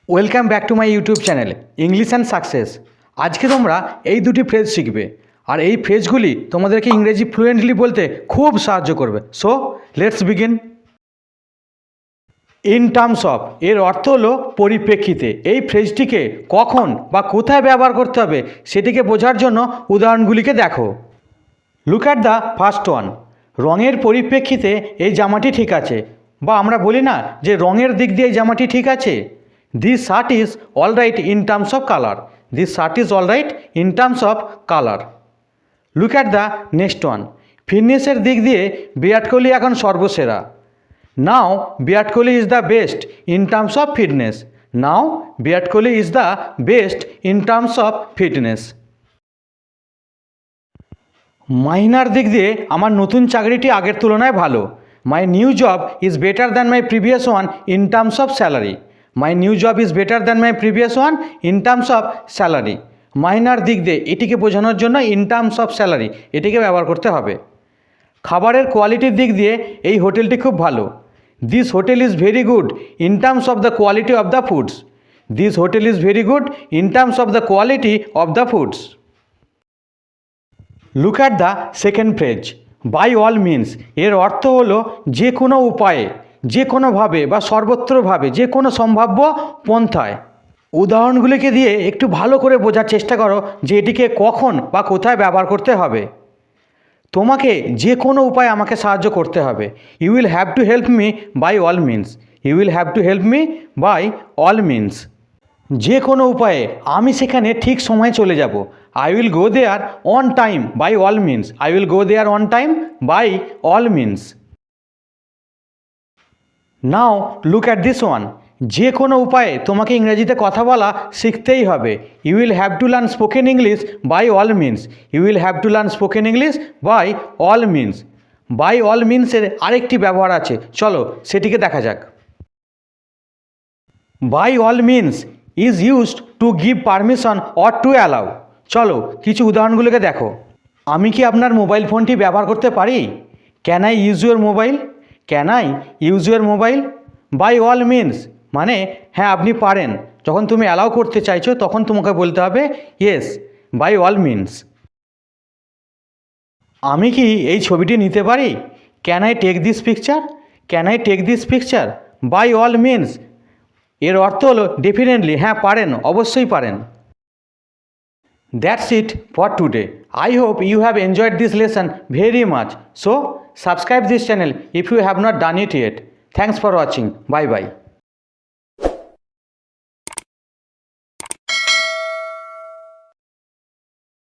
Welcome back to my YouTube channel English and success. আজকে তোমরা এই দুটি ফ্রেজ শিখবে, আর এই ফ্রেজগুলি তোমাদেরকে ইংরেজি ফ্লুয়েন্টলি বলতে খুব সাহায্য করবে। So let's begin. In terms of এর অর্থ হলো পরিপ্রেক্ষিতে। এই ফ্রেজটিকে কখন বা কোথায় ব্যবহার করতে হবে সেটিকে বোঝার জন্য উদাহরণগুলিকে দেখো। Look at the first one. রঙের পরিপ্রেক্ষিতে এই জামাটি ঠিক আছে, বা আমরা বলি না যে রঙের দিক দিয়ে এই জামাটি ঠিক আছে। This shirt is all right in terms of colour. This shirt is all right in terms of colour. Look at the next one. ফিটনেসের দিক দিয়ে বিরাট কোহলি এখন সর্বসেরা। Now Virat Kohli is the best in terms of fitness. Now Virat Kohli is the best in terms of fitness. মাইনার দিক দিয়ে আমার নতুন চাকরিটি আগের তুলনায় ভালো। My new job is better than my previous one in terms of salary. My new job is better than my previous one in terms of salary. Minor দিক দিয়ে এটিকে বোঝানোর জন্য ইন টার্মস অফ স্যালারি এটিকে ব্যবহার করতে হবে। খাবারের কোয়ালিটির দিক দিয়ে এই হোটেলটি খুব ভালো। This hotel is very good in terms of the quality of the foods. This hotel is very good in terms of the quality of the foods. Look at the second phrase. By all means এর অর্থ হলো যে কোনো উপায়ে, যে কোনোভাবে বা সর্বত্রভাবে, যে কোনো সম্ভাব্য পন্থায়। উদাহরণগুলিকে দিয়ে একটু ভালো করে বোঝার চেষ্টা করো যে এটিকে কখন বা কোথায় ব্যবহার করতে হবে। তোমাকে যে কোনো উপায়ে আমাকে সাহায্য করতে হবে। You will have to help me by all means. You will have to help me by all means. যে কোনো উপায়ে আমি সেখানে ঠিক সময়ে চলে যাব। I will go there on time by all means. I will go there on time by all means. Now look at this one. যে কোনো উপায়ে তোমাকে ইংরেজিতে কথা বলা শিখতেই হবে। You will have to learn spoken English by all means. You will have to learn spoken English by all means. By all মিনসের আরেকটি ব্যবহার আছে, চলো সেটিকে দেখা যাক। By all means is used to give permission or to allow. চলো কিছু উদাহরণগুলোকে দেখো। আমি কি আপনার মোবাইল ফোনটি ব্যবহার করতে পারি? Can I use your mobile? Can I use your mobile? By all means মানে হ্যাঁ আপনি পারেন। যখন তুমি অ্যালাউ করতে চাইছো তখন তোমাকে বলতে হবে ইয়েস, বাই অল মিনস। আমি কি এই ছবিটি নিতে পারি? Can I take this picture? Can I take this picture? By all means এর অর্থ হলো ডেফিনেটলি হ্যাঁ পারেন, অবশ্যই পারেন। That's it for today. I hope you have enjoyed this lesson very much. So, subscribe this channel if you have not done it yet. Thanks for watching. Bye bye.